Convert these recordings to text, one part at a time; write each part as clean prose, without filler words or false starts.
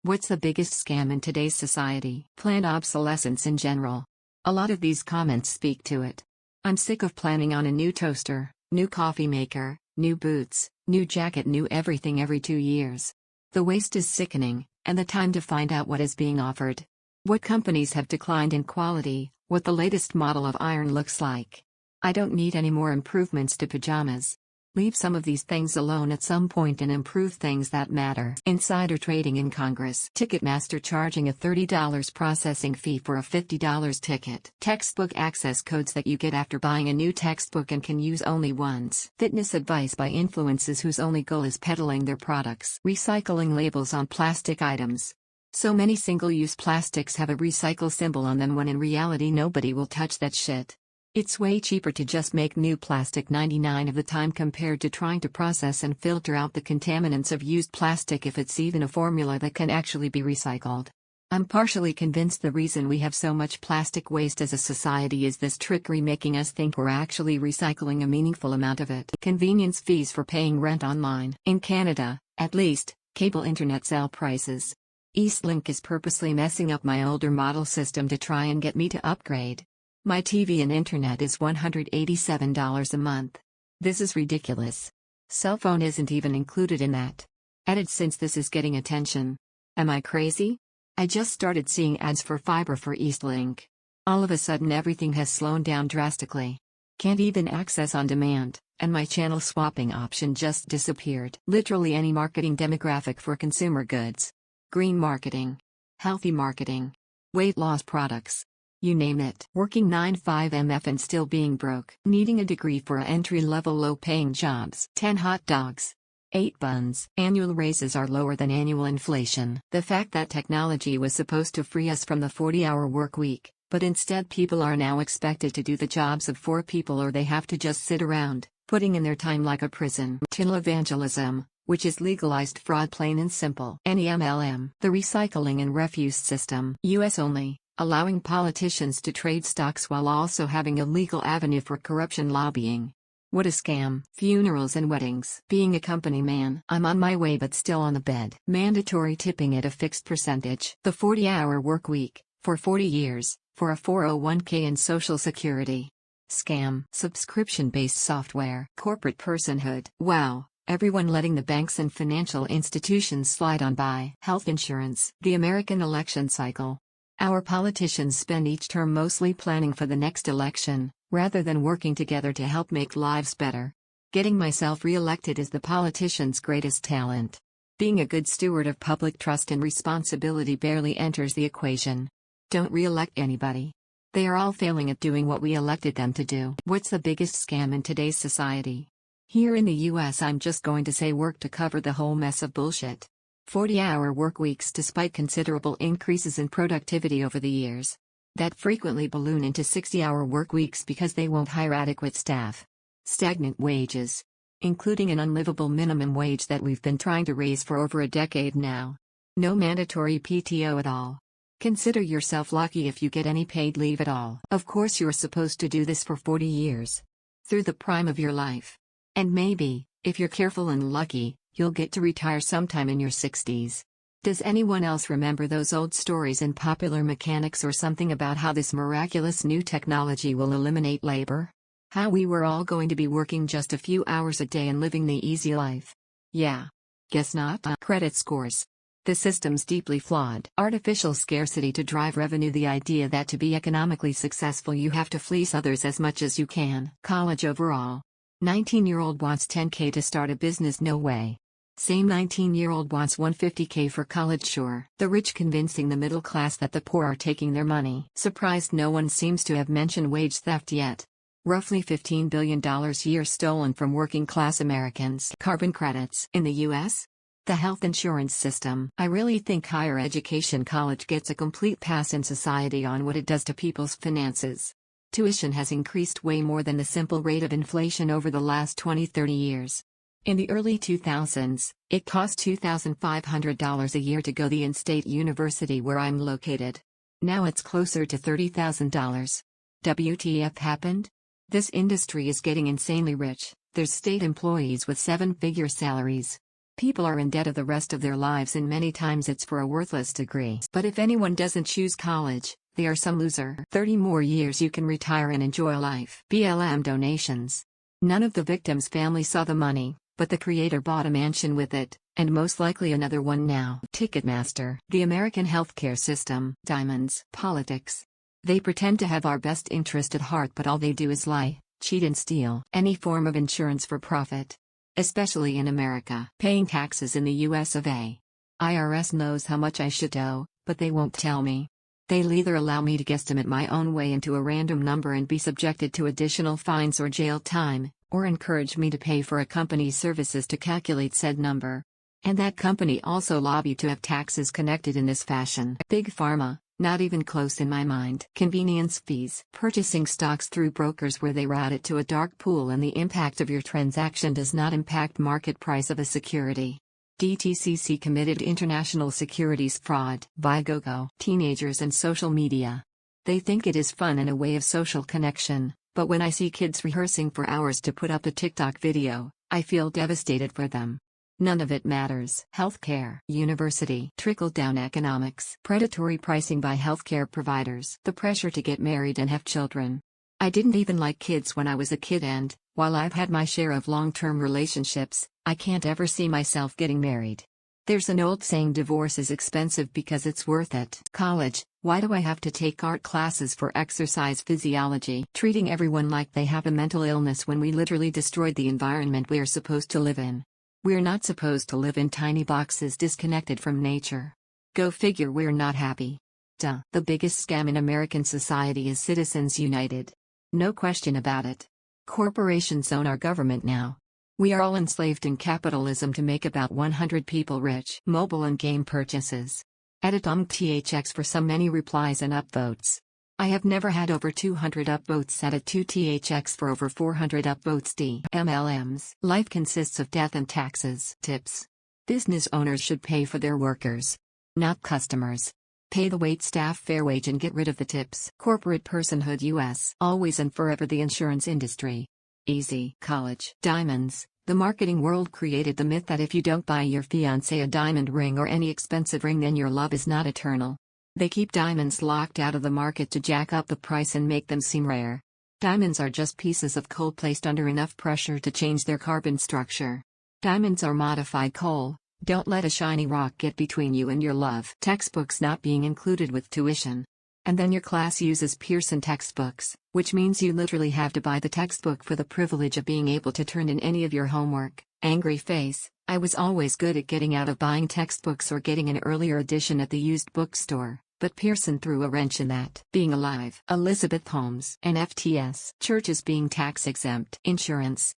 What's the biggest scam in today's society? Planned obsolescence in general. A lot of these comments speak to it. I'm sick of planning on a new toaster, new coffee maker, new boots, new jacket, new everything every 2 years. The waste is sickening, and the time to find out what is being offered. What companies have declined in quality, what the latest model of iron looks like. I don't need any more improvements to pajamas. Leave some of these things alone at some point and improve things that matter. Insider trading in Congress. Ticketmaster charging a $30 processing fee for a $50 ticket. Textbook access codes that you get after buying a new textbook and can use only once. Fitness advice by influencers whose only goal is peddling their products. Recycling labels on plastic items. So many single-use plastics have a recycle symbol on them when in reality nobody will touch that shit. It's way cheaper to just make new plastic 99 of the time compared to trying to process and filter out the contaminants of used plastic if it's even a formula that can actually be recycled. I'm partially convinced the reason we have so much plastic waste as a society is this trickery making us think we're actually recycling a meaningful amount of it. Convenience fees for paying rent online. In Canada, at least, cable internet sell prices. Eastlink is purposely messing up my older model system to try and get me to upgrade. My TV and internet is $187 a month. This is ridiculous. Cell phone isn't even included in that. Added since this is getting attention. Am I crazy? I just started seeing ads for fiber for Eastlink. All of a sudden everything has slowed down drastically. Can't even access on demand, and my channel swapping option just disappeared. Literally any marketing demographic for consumer goods. Green marketing. Healthy marketing. Weight loss products. You name it. Working 9-5 MF and still being broke. Needing a degree for entry-level low-paying jobs. 10 hot dogs. 8 buns. Annual raises are lower than annual inflation. The fact that technology was supposed to free us from the 40-hour work week, but instead people are now expected to do the jobs of 4 people or they have to just sit around, putting in their time like a prison. Televangelism, which is legalized fraud plain and simple. NEMLM. The recycling and refuse system. US only. Allowing politicians to trade stocks while also having a legal avenue for corruption lobbying. What a scam. Funerals and weddings. Being a company man, I'm on my way but still on the bed. Mandatory tipping at a fixed percentage. The 40-hour work week, for 40 years, for a 401k and Social Security. Scam. Subscription-based software. Corporate personhood. Wow. Everyone letting the banks and financial institutions slide on by. Health insurance. The American election cycle. Our politicians spend each term mostly planning for the next election, rather than working together to help make lives better. Getting myself re-elected is the politician's greatest talent. Being a good steward of public trust and responsibility barely enters the equation. Don't re-elect anybody. They are all failing at doing what we elected them to do. What's the biggest scam in today's society? Here in the US, I'm just going to say work to cover the whole mess of bullshit. 40-hour work weeks despite considerable increases in productivity over the years. That frequently balloon into 60-hour work weeks because they won't hire adequate staff. Stagnant wages. Including an unlivable minimum wage that we've been trying to raise for over a decade now. No mandatory PTO at all. Consider yourself lucky if you get any paid leave at all. Of course you're supposed to do this for 40 years. Through the prime of your life. And maybe, if you're careful and lucky, you'll get to retire sometime in your 60s. Does anyone else remember those old stories in Popular Mechanics or something about how this miraculous new technology will eliminate labor? How we were all going to be working just a few hours a day and living the easy life? Yeah. Guess not. Credit scores. The system's deeply flawed. Artificial scarcity to drive revenue. The idea that to be economically successful you have to fleece others as much as you can. College overall. 19-year-old wants $10K to start a business. No way. Same 19-year-old wants $150K for college. Sure. The rich convincing the middle class that the poor are taking their money. Surprised no one seems to have mentioned wage theft yet. Roughly $15 billion a year stolen from working class Americans. Carbon credits. In the US? The health insurance system. I really think higher education college gets a complete pass in society on what it does to people's finances. Tuition has increased way more than the simple rate of inflation over the last 20-30 years. In the early 2000s, it cost $2,500 a year to go to the in-state university where I'm located. Now it's closer to $30,000. WTF happened? This industry is getting insanely rich. There's state employees with 7-figure salaries. People are in debt of the rest of their lives, and many times it's for a worthless degree. But if anyone doesn't choose college, they are some loser. 30 more years you can retire and enjoy life. BLM donations. None of the victims' family saw the money, but the creator bought a mansion with it, and most likely another one now. Ticketmaster. The American healthcare system. Diamonds. Politics. They pretend to have our best interest at heart, but all they do is lie, cheat and steal any form of insurance for profit. Especially in America. Paying taxes in the US of A. IRS knows how much I should owe, but they won't tell me. They'll either allow me to guesstimate my own way into a random number and be subjected to additional fines or jail time, or encourage me to pay for a company's services to calculate said number. And that company also lobby to have taxes connected in this fashion. Big Pharma. Not even close in my mind. Convenience fees. Purchasing stocks through brokers where they route it to a dark pool, and the impact of your transaction does not impact market price of a security. DTCC committed international securities fraud. Viagogo. Teenagers and social media. They think it is fun and a way of social connection, but when I see kids rehearsing for hours to put up a TikTok video, I feel devastated for them. None of it matters. Healthcare. University. Trickle-down economics. Predatory pricing by healthcare providers. The pressure to get married and have children. I didn't even like kids when I was a kid, and, while I've had my share of long-term relationships, I can't ever see myself getting married. There's an old saying, divorce is expensive because it's worth it. College. Why do I have to take art classes for exercise physiology? Treating everyone like they have a mental illness when we literally destroyed the environment we are supposed to live in. We're not supposed to live in tiny boxes disconnected from nature. Go figure, we're not happy. Duh. The biggest scam in American society is Citizens United. No question about it. Corporations own our government now. We are all enslaved in capitalism to make about 100 people rich. Mobile and game purchases. Edit THX for so many replies and upvotes. I have never had over 200 upvotes. Added 2 THX for over 400 upvotes. MLMs. Life consists of death and taxes. Tips. Business owners should pay for their workers, not customers. Pay the wait staff fair wage and get rid of the tips. Corporate personhood. US. Always and forever the insurance industry. Easy. College. Diamonds. The marketing world created the myth that if you don't buy your fiancé a diamond ring or any expensive ring, then your love is not eternal. They keep diamonds locked out of the market to jack up the price and make them seem rare. Diamonds are just pieces of coal placed under enough pressure to change their carbon structure. Diamonds are modified coal. Don't let a shiny rock get between you and your love. Textbooks not being included with tuition. And then your class uses Pearson textbooks, which means you literally have to buy the textbook for the privilege of being able to turn in any of your homework. Angry face. I was always good at getting out of buying textbooks or getting an earlier edition at the used bookstore, but Pearson threw a wrench in that. Being alive. Elizabeth Holmes. NFTs. Churches being tax exempt. Insurance.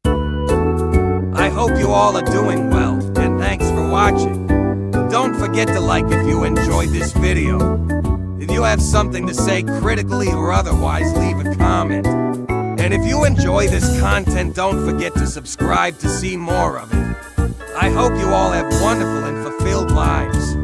I hope you all are doing well, and thanks for watching. Don't forget to like if you enjoyed this video. If you have something to say critically or otherwise, leave a comment. And if you enjoy this content, don't forget to subscribe to see more of it. I hope you all have wonderful and fulfilled lives.